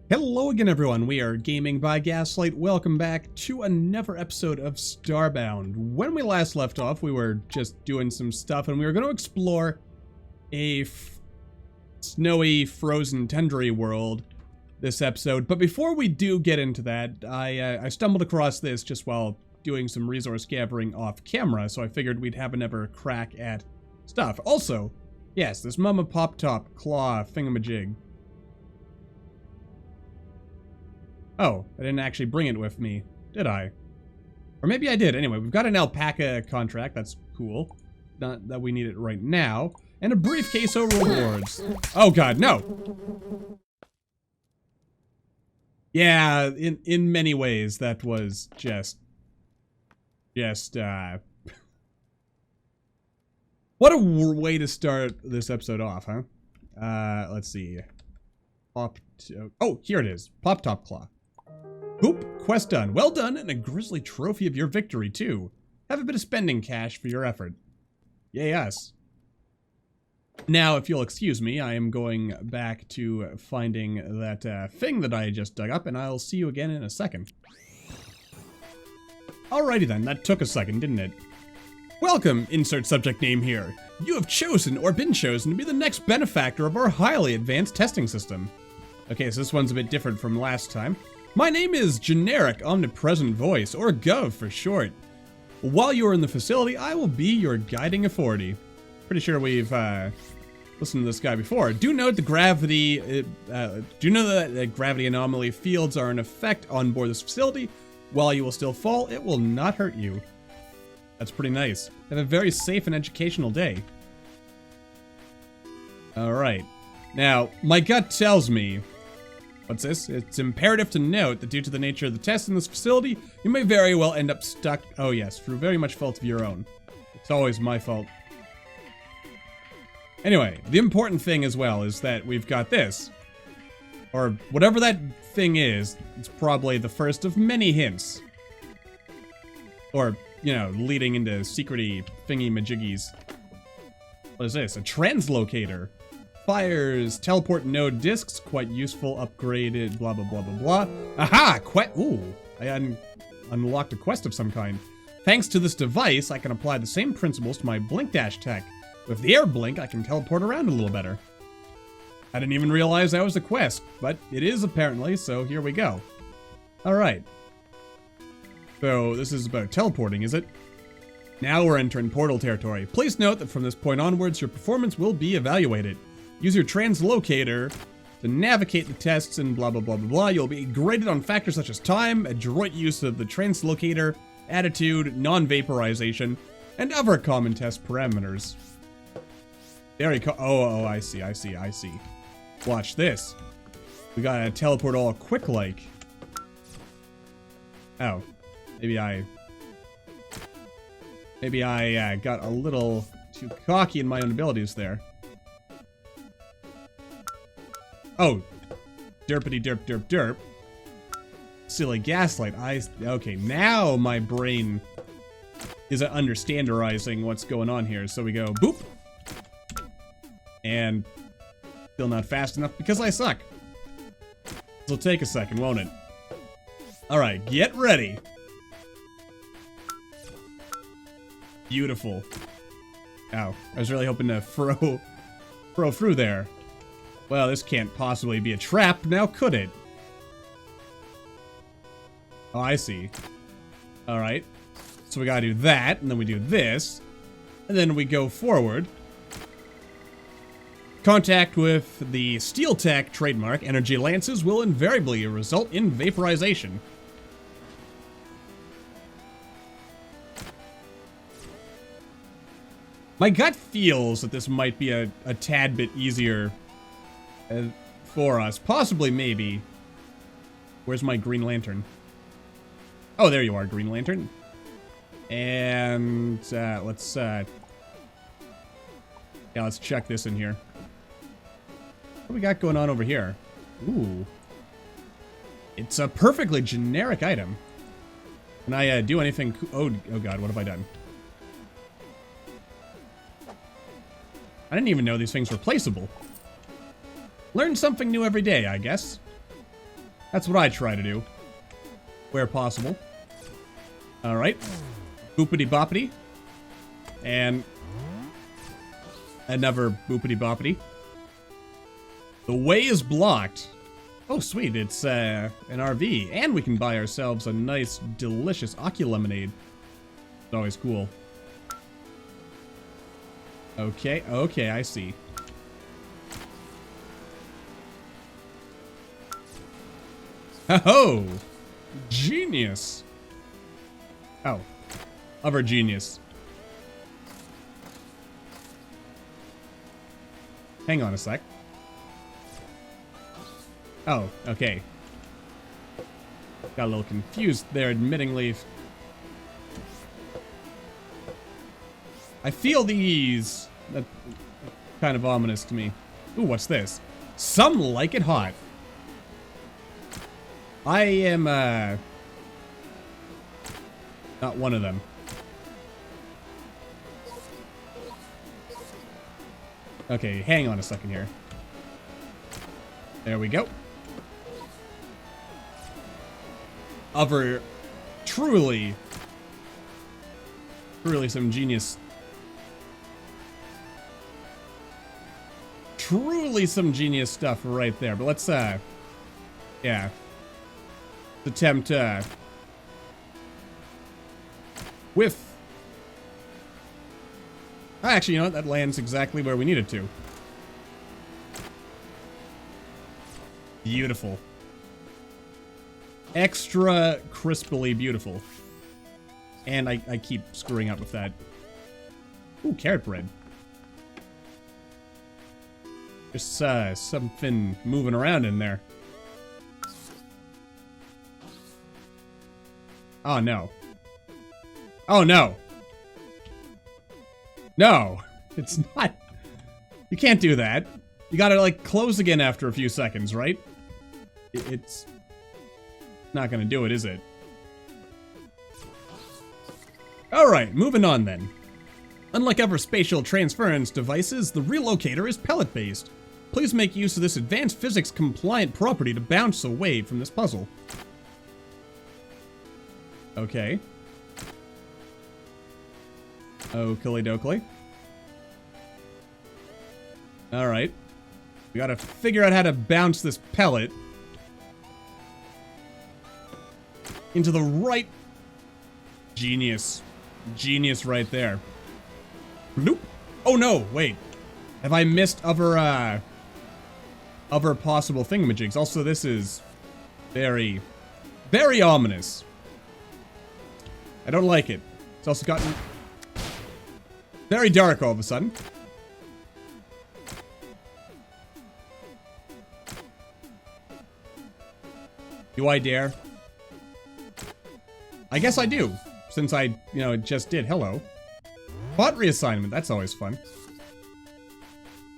Hello again, everyone. We are Gaming by Gaslight. Welcome back to another episode of Starbound. When we last left off, we were just doing some stuff, and we were going to explore a snowy, frozen tundra world this episode. But before we do get into that, I stumbled across this just while doing some resource gathering off camera, so I figured we'd have another crack at stuff. Also, yes, this Mama Pop Top Claw Thingamajig. Oh, I didn't actually bring it with me, did I? Or maybe I did. Anyway, we've got an alpaca contract. That's cool. Not that we need it right now. And a briefcase of rewards. Oh god, no! Yeah, in many ways, that was just... What a way to start this episode off, huh? Let's see. Oh, here it is. Pop Top Claw. Boop, quest done. Well done, and a grisly trophy of your victory, too. Have a bit of spending cash for your effort. Yay us. Now, if you'll excuse me, I am going back to finding that thing that I just dug up, and I'll see you again in a second. Alrighty then, that took a second, didn't it? Welcome, insert subject name here. You have chosen or been chosen to be the next benefactor of our highly advanced testing system. Okay, so this one's a bit different from last time. My name is Generic Omnipresent Voice, or GOV for short. While you are in the facility, I will be your guiding authority. Pretty sure we've listened to this guy before. Do note the gravity. Do know that gravity anomaly fields are in effect on board this facility. While you will still fall, it will not hurt you. That's pretty nice. Have a very safe and educational day. All right. Now, my gut tells me. What's this? It's imperative to note that due to the nature of the test in this facility, you may very well end up stuck. Oh yes, through very much fault of your own. It's always my fault. Anyway, the important thing as well is that we've got this. Or whatever that thing is, it's probably the first of many hints. Or, you know, leading into secrety thingy-majiggies. What is this? A translocator. Fires teleport node discs, quite useful, upgraded, blah blah blah blah blah. Aha! Ooh, I unlocked a quest of some kind. Thanks to this device, I can apply the same principles to my blink dash tech. With the air blink, I can teleport around a little better. I didn't even realize that was a quest, but it is apparently, so here we go. Alright. So, this is about teleporting, is it? Now we're entering portal territory. Please note that from this point onwards, your performance will be evaluated. Use your translocator to navigate the tests and blah blah blah blah blah. You'll be graded on factors such as time, adroit use of the translocator, attitude, non-vaporization, and other common test parameters. Very oh, I see. Watch this. We gotta teleport all quick like. Oh. Maybe I got a little too cocky in my own abilities there. Oh. Derpity derp derp derp. Silly gaslight. Okay, now my brain is understanderizing what's going on here. So we go boop. And still not fast enough because I suck. This'll take a second, won't it? Alright, get ready. Beautiful. Ow. I was really hoping to throw through there. Well, this can't possibly be a trap, now could it? Oh, I see. Alright. So we gotta do that, and then we do this. And then we go forward. Contact with the Steel Tech trademark energy lances will invariably result in vaporization. My gut feels that this might be a tad bit easier for us. Possibly, maybe. Where's my Green Lantern? Oh, there you are, Green Lantern. And let's check this in here. What do we got going on over here? Ooh. It's a perfectly generic item. Can I do anything? Oh god, what have I done? I didn't even know these things were placeable. Learn something new every day, I guess. That's what I try to do. Where possible. Alright. Boopity boppity. And another boopity boppity. The way is blocked. Oh, sweet. It's an RV. And we can buy ourselves a nice, delicious Aki lemonade. It's always cool. Okay, okay, I see. Ho-ho! Genius! Oh. Other genius. Hang on a sec. Oh, okay. Got a little confused there, admittingly. I feel the ease. That's kind of ominous to me. Ooh, what's this? Some like it hot. I am, not one of them. Okay, hang on a second here. There we go. Other truly some genius. Truly some genius stuff right there. But let's, yeah. Let's attempt, with... Actually, you know what? That lands exactly where we need it to. Beautiful. Extra crispily beautiful. And I keep screwing up with that. Ooh, carrot bread. Just something moving around in there. Oh, no. Oh, no. No. It's not. You can't do that. You gotta, like, close again after a few seconds, right? It's not gonna do it, is it? Alright, moving on then. Unlike other spatial transference devices, the relocator is pellet based. Please make use of this advanced physics compliant property to bounce away from this puzzle. Okay. Oakley dokley. Alright. We gotta figure out how to bounce this pellet into the right... Genius. Genius right there. Bloop. Oh no, wait. Have I missed other possible thingamajigs? Also, this is very, very ominous. I don't like it. It's also gotten very dark all of a sudden. Do I dare? I guess I do, since I, you know, just did. Hello. Plot reassignment, that's always fun.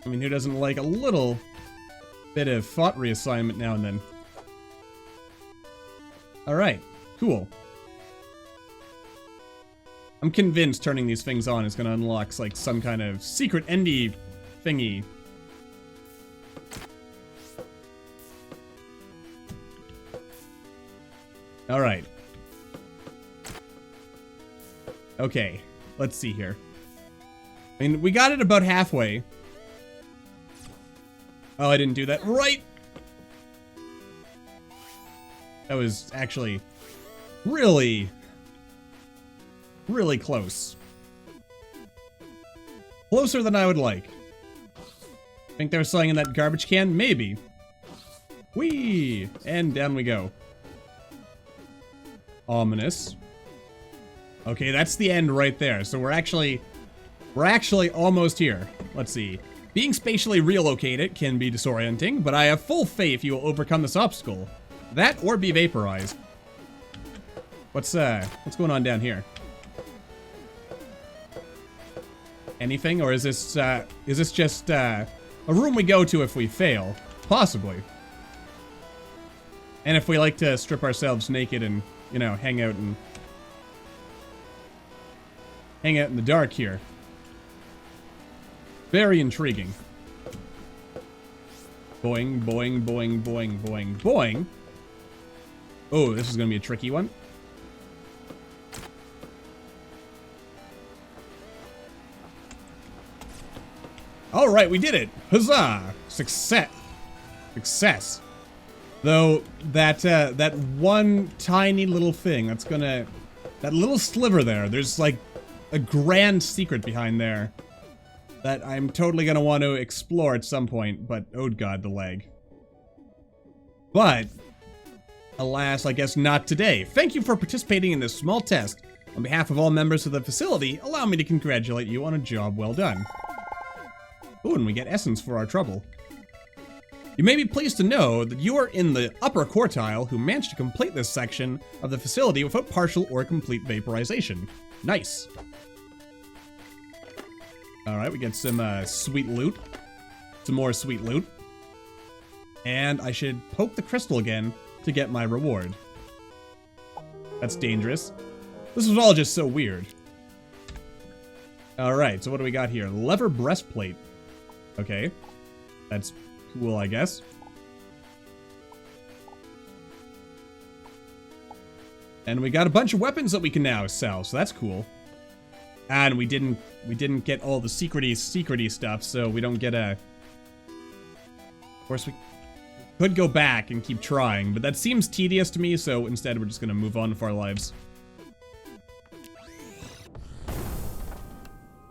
I mean, who doesn't like a little bit of thought reassignment now and then? Alright, cool. I'm convinced turning these things on is going to unlock, like, some kind of secret endy thingy. Alright. Okay, let's see here. I mean, we got it about halfway. Oh, I didn't do that right! That was actually really, really close. Closer than I would like. Think there was something in that garbage can? Maybe. Whee! And down we go. Ominous. Okay, that's the end right there. So we're actually almost here. Let's see. Being spatially relocated can be disorienting, but I have full faith you will overcome this obstacle. That or be vaporized. What's going on down here? Anything, or is this just a room we go to if we fail? Possibly. And if we like to strip ourselves naked and, you know, hang out in the dark here. Very intriguing. Boing, boing, boing, boing, boing, boing. Oh, this is gonna be a tricky one. All right, we did it. Huzzah! Success. Success. Though that that one tiny little thing that's gonna, that little sliver there, there's like a grand secret behind there that I'm totally gonna want to explore at some point, but oh god, the lag. But alas, I guess not today. Thank you for participating in this small test. On behalf of all members of the facility, allow me to congratulate you on a job well done. Ooh, and we get essence for our trouble. You may be pleased to know that you are in the upper quartile who managed to complete this section of the facility without partial or complete vaporization. Nice. Alright, we get some sweet loot. Some more sweet loot. And I should poke the crystal again to get my reward. That's dangerous. This was all just so weird. Alright, so what do we got here? Lever breastplate. Okay. That's cool, I guess. And we got a bunch of weapons that we can now sell, so that's cool. And we didn't get all the secrety stuff, so we don't get a... Of course, we could go back and keep trying, but that seems tedious to me, so instead we're just gonna move on with our lives.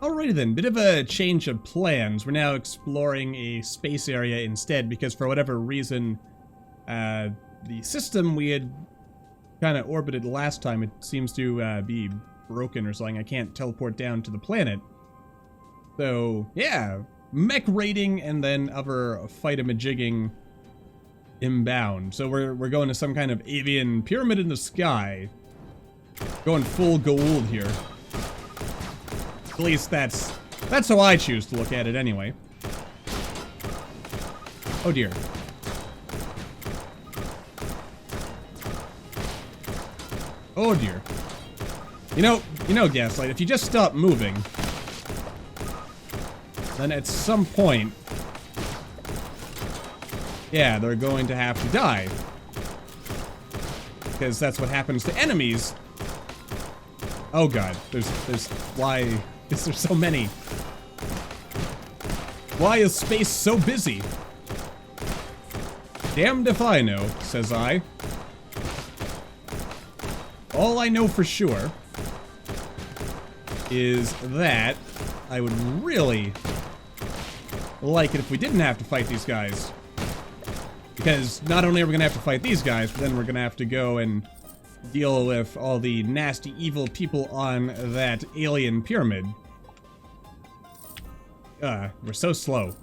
Alrighty then, bit of a change of plans. We're now exploring a space area instead, because for whatever reason, the system we had kind of orbited last time, it seems to be broken or something. I can't teleport down to the planet. So, yeah, mech raiding and then other fight-a-majigging inbound. So we're going to some kind of avian pyramid in the sky. Going full gold here. At least that's how I choose to look at it anyway. Oh dear. Oh dear. You know, Gaslight, if you just stop moving, then at some point, yeah, they're going to have to die. Because that's what happens to enemies. Oh god, there's why is there so many? Why is space so busy? Damned if I know, says I. All I know for sure is that I would really like it if we didn't have to fight these guys. Because not only are we going to have to fight these guys, but then we're going to have to go and deal with all the nasty, evil people on that alien pyramid. We're so slow.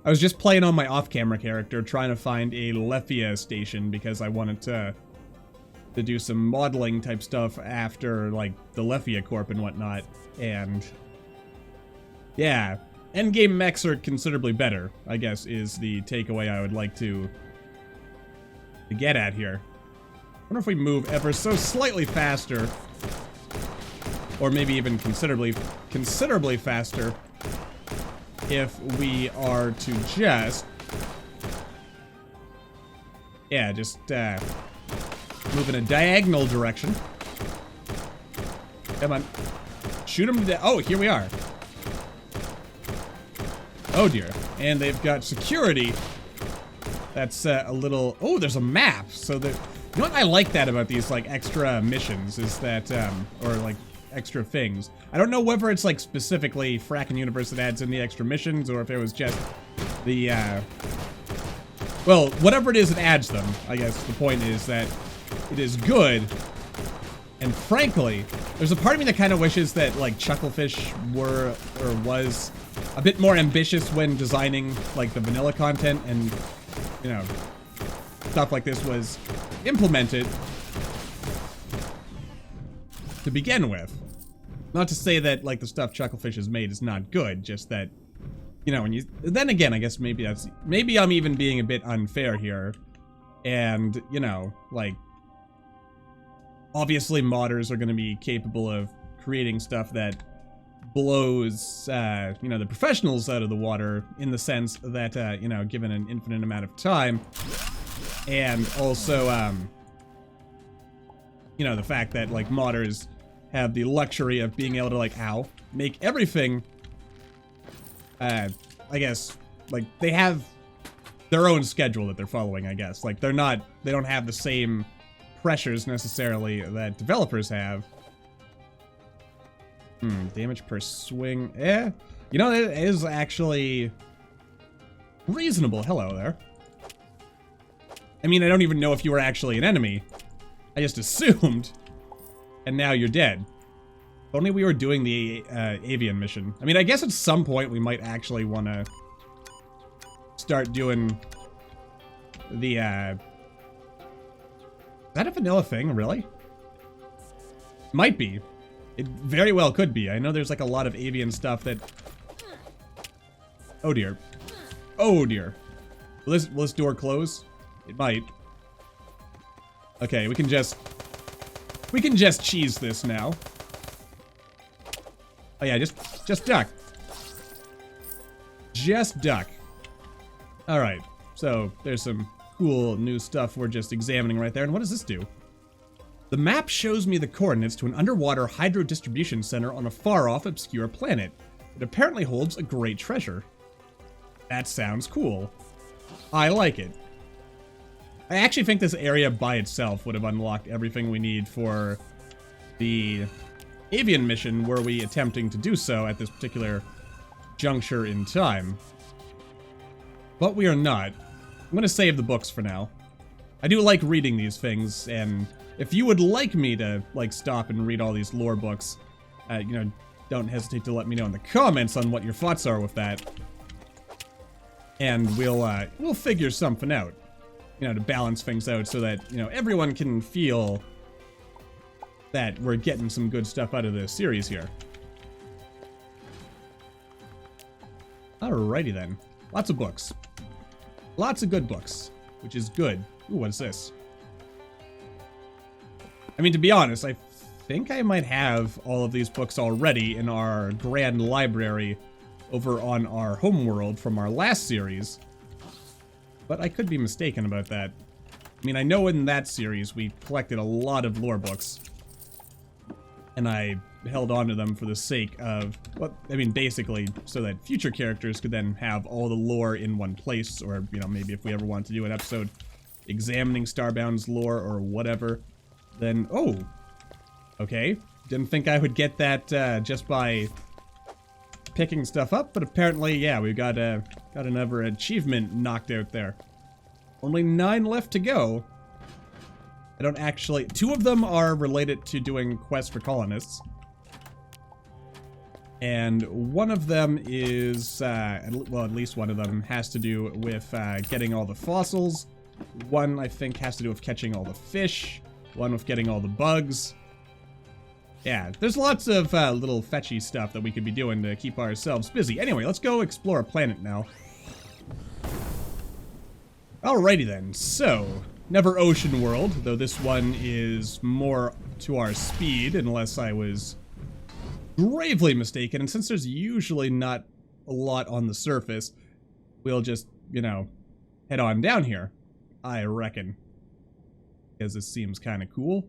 I was just playing on my off-camera character, trying to find a Lethia station because I wanted to do some modeling type stuff after, like, the Lethia Corp and whatnot, and yeah, endgame mechs are considerably better, I guess, is the takeaway I would like to get at here. I wonder if we move ever so slightly faster, or maybe even considerably faster, if we are to just, yeah, just move in a diagonal direction. Come on, shoot them to death. Oh, here we are. Oh dear, and they've got security. That's a little. Oh, there's a map. So the. You know what I like that about these, like, extra missions is that, or, like, extra things. I don't know whether it's, like, specifically Frackin Universe that adds in the extra missions, or if it was just the, well, whatever it is that adds them, I guess the point is that it is good, and frankly, there's a part of me that kind of wishes that, like, Chucklefish were, or was, a bit more ambitious when designing, like, the vanilla content, and, you know, stuff like this was implemented to begin with. Not to say that, like, the stuff Chucklefish has made is not good, just that, you know, when you, then again, I guess maybe I'm even being a bit unfair here, and, you know, like, obviously modders are going to be capable of creating stuff that blows, you know, the professionals out of the water, in the sense that, you know, given an infinite amount of time, and also, you know, the fact that, like, modders have the luxury of being able to, like, make everything, I guess, like, they have their own schedule that they're following, I guess. Like, they don't have the same pressures necessarily that developers have. Damage per swing. You know, it is actually reasonable. Hello there. I mean, I don't even know if you were actually an enemy. I just assumed. And now you're dead. If only we were doing the avian mission. I mean, I guess at some point we might actually want to start doing the, is that a vanilla thing, really? Might be. It very well could be. I know there's like a lot of avian stuff that... Oh dear. Oh dear. Will this door close? It might. Okay, we can just cheese this now. Oh yeah, just duck. Just duck. Alright, so there's some cool new stuff we're just examining right there. And what does this do? The map shows me the coordinates to an underwater hydro distribution center on a far-off, obscure planet. It apparently holds a great treasure. That sounds cool. I like it. I actually think this area by itself would have unlocked everything we need for the avian mission were we attempting to do so at this particular juncture in time. But we are not. I'm going to save the books for now. I do like reading these things, and if you would like me to, like, stop and read all these lore books, you know, don't hesitate to let me know in the comments on what your thoughts are with that. And we'll figure something out, you know, to balance things out so that, you know, everyone can feel that we're getting some good stuff out of this series here. Alrighty then. Lots of books. Lots of good books, which is good. Ooh, what is this? I mean, to be honest, I think I might have all of these books already in our grand library over on our homeworld from our last series. But I could be mistaken about that. I mean, I know in that series we collected a lot of lore books. And I held on to them for the sake of, well, I mean, basically so that future characters could then have all the lore in one place, or, you know, maybe if we ever want to do an episode examining Starbound's lore or whatever, then, oh, okay. Didn't think I would get that just by picking stuff up, but apparently, yeah, we've got another achievement knocked out there. Only 9 left to go. I don't actually... 2 of them are related to doing quests for colonists. And one of them is, well, at least one of them has to do with getting all the fossils. One, I think, has to do with catching all the fish. One with getting all the bugs. Yeah, there's lots of little fetchy stuff that we could be doing to keep ourselves busy. Anyway, let's go explore a planet now. Alrighty then, so... Never Ocean World, though this one is more to our speed, unless I was gravely mistaken. And since there's usually not a lot on the surface, we'll just, you know, head on down here, I reckon. Because this seems kind of cool.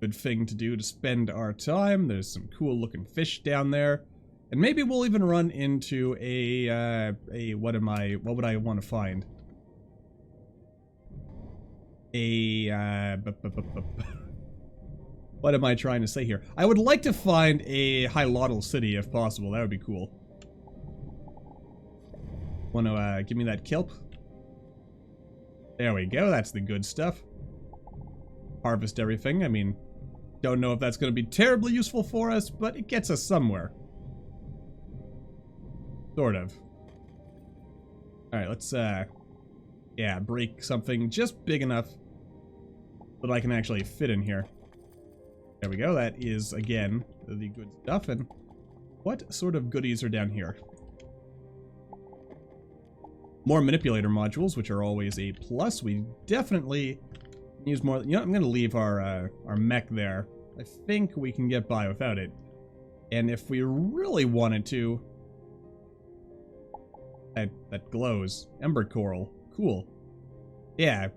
Good thing to do to spend our time. There's some cool looking fish down there. And maybe we'll even run into what would I want to find? What am I trying to say here? I would like to find a Hylotl city if possible. That would be cool. Want to give me that kelp? There we go. That's the good stuff. Harvest everything. I mean, don't know if that's going to be terribly useful for us, but it gets us somewhere. Sort of. Alright, let's, yeah, break something just big enough that I can actually fit in here. There we go. That is, again, the good stuff. And what sort of goodies are down here? More manipulator modules, which are always a plus. We definitely use more. You know, I'm going to leave our mech there. I think we can get by without it. And if we really wanted to... That glows. Ember coral. Cool. Yeah.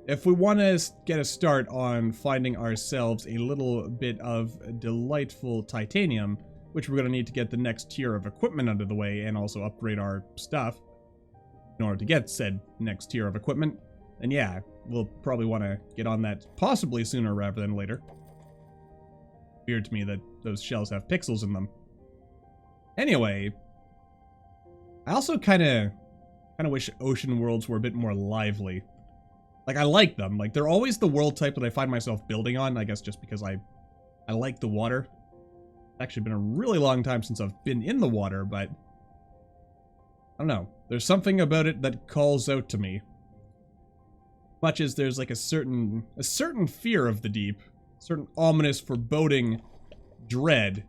if we want to get a start on finding ourselves a little bit of delightful titanium, which we're going to need to get the next tier of equipment out of the way and also upgrade our stuff in order to get said next tier of equipment, then yeah, we'll probably want to get on that possibly sooner rather than later. Weird to me that those shells have pixels in them. Anyway, I also kind of wish ocean worlds were a bit more lively. Like, I like them. Like, they're always the world type that I find myself building on, I guess just because I like the water. It's actually been a really long time since I've been in the water, but I don't know. There's something about it that calls out to me. Much as there's like a certain fear of the deep, certain ominous, foreboding dread,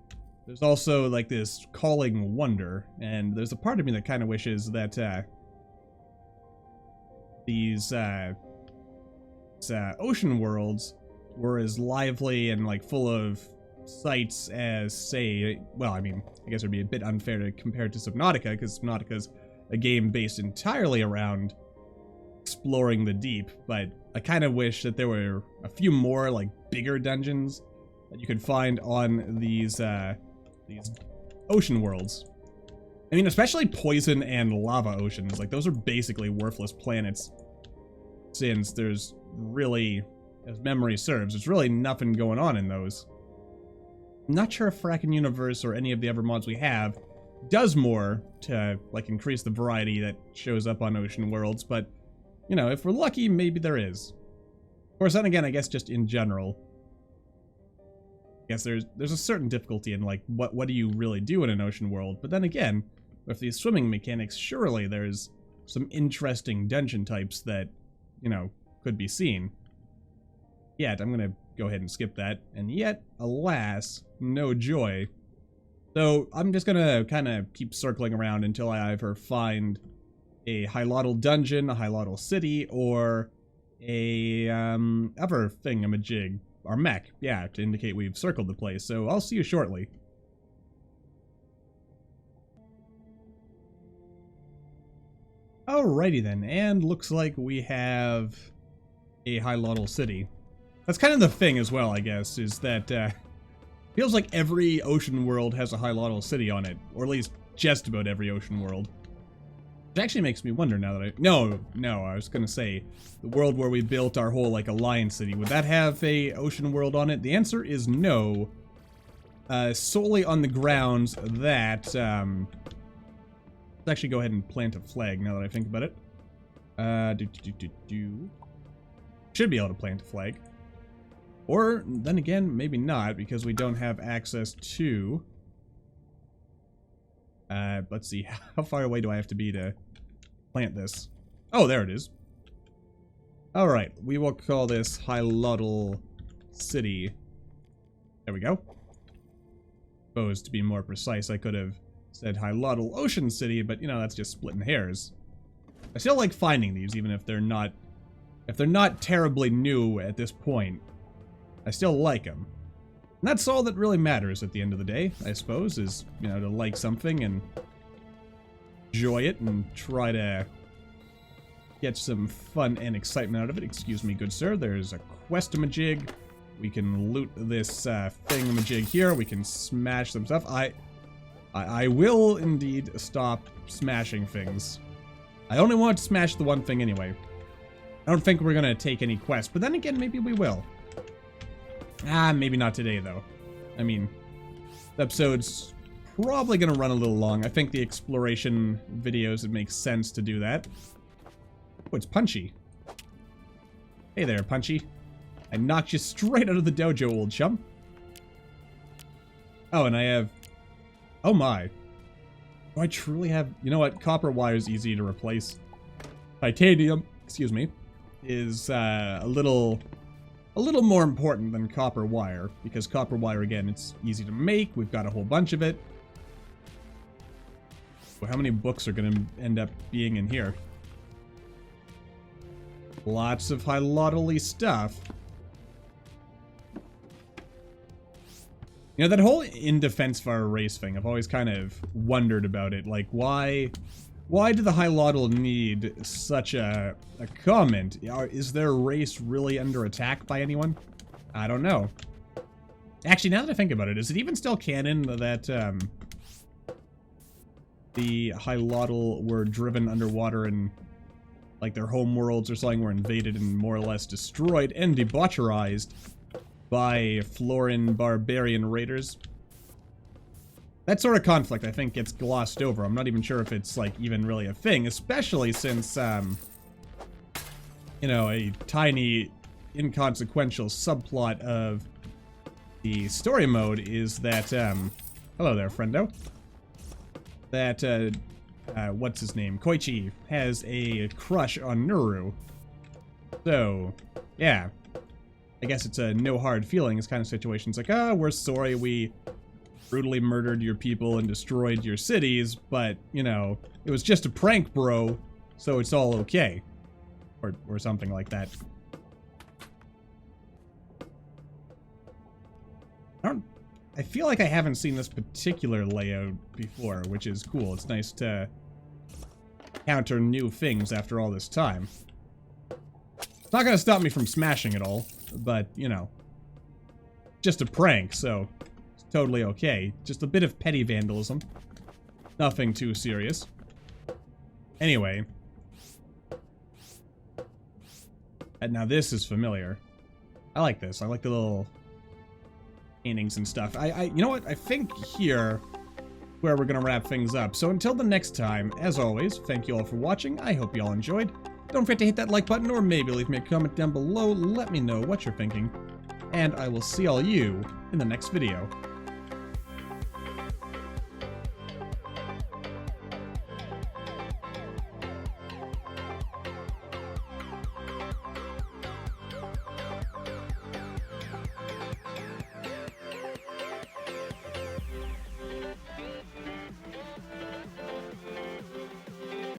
there's also like this calling wonder, and there's a part of me that kind of wishes that these ocean worlds were as lively and like full of sights as, say, well, I mean, I guess it would be a bit unfair to compare it to Subnautica, because Subnautica's a game based entirely around exploring the deep, but I kind of wish that there were a few more like bigger dungeons that you could find on these ocean worlds. I mean, especially poison and lava oceans, like those are basically worthless planets, since there's really, as memory serves, there's really nothing going on in those. I'm not sure if Frackin Universe or any of the other mods we have does more to like increase the variety that shows up on ocean worlds, but you know, if we're lucky, maybe there is. Of course, then again, I guess just in general, I guess there's a certain difficulty in like what do you really do in an ocean world, but then again, with these swimming mechanics, surely there's some interesting dungeon types that, you know, could be seen. Yet, I'm gonna go ahead and skip that, and yet, alas, no joy. So, I'm just gonna kind of keep circling around until I either find a Hylotl dungeon, a Hylotl city, or a, other thingamajig, our mech, yeah, to indicate we've circled the place, so I'll see you shortly. Alrighty then, and looks like we have a Hylotl city. That's kind of the thing as well, I guess, is that, feels like every ocean world has a Hylotl city on it, or at least just about every ocean world. It actually makes me wonder now that no, I was gonna say, the world where we built our whole, like, alliance city, would that have a ocean world on it? The answer is no. Solely on the grounds that, let's actually go ahead and plant a flag now that I think about it. Should be able to plant a flag. Or, then again, maybe not, because we don't have access to... let's see, how far away do I have to be to plant this? Oh, there it is. Alright, we will call this Hylotl City. There we go. Suppose, to be more precise, I could have said Hylotl Ocean City, but, you know, that's just splitting hairs. I still like finding these, even if they're not terribly new at this point. I still like them. And that's all that really matters at the end of the day, I suppose, is, you know, to like something and enjoy it and try to get some fun and excitement out of it. Excuse me, good sir. There's a quest-a-majig. We can loot this thing-a-majig here. We can smash some stuff. I will indeed stop smashing things. I only want to smash the one thing anyway. I don't think we're going to take any quests, but then again, maybe we will. Maybe not today, though. I mean, the episode's probably going to run a little long. I think the exploration videos, it makes sense to do that. Oh, it's Punchy. Hey there, Punchy. I knocked you straight out of the dojo, old chum. Oh, and I have... Oh my. Do I truly have... You know what? Copper wire is easy to replace. Titanium, excuse me, is a little more important than copper wire, because copper wire, again, it's easy to make. We've got a whole bunch of it. Well, how many books are going to end up being in here? Lots of Hylotl-y stuff. You know, that whole in defense of our race thing, I've always kind of wondered about it. Like, why Why do the Hylotl need such a comment? Is their race really under attack by anyone? I don't know. Actually, now that I think about it, is it even still canon that the Hylotl were driven underwater and like their homeworlds or something were invaded and more or less destroyed and debaucherized by Florin barbarian raiders? That sort of conflict, I think, gets glossed over. I'm not even sure if it's, like, even really a thing, especially since, you know, a tiny, inconsequential subplot of the story mode is that, hello there, friendo. That, what's his name? Koichi has a crush on Nuru. So, yeah. I guess it's a no hard feelings kind of situation. It's like, oh, we're sorry we brutally murdered your people and destroyed your cities, but, you know, it was just a prank, bro, so it's all okay. Or something like that. I feel like I haven't seen this particular layout before, which is cool. It's nice to counter new things after all this time. It's not gonna stop me from smashing it all, but, you know, just a prank, so it's totally okay. Just a bit of petty vandalism. Nothing too serious. Anyway. And now this is familiar. I like this. I like the little paintings and stuff. You know what? I think here where we're gonna wrap things up. So until the next time, as always, thank you all for watching. I hope you all enjoyed. Don't forget to hit that like button or maybe leave me a comment down below. Let me know what you're thinking. And I will see all you in the next video.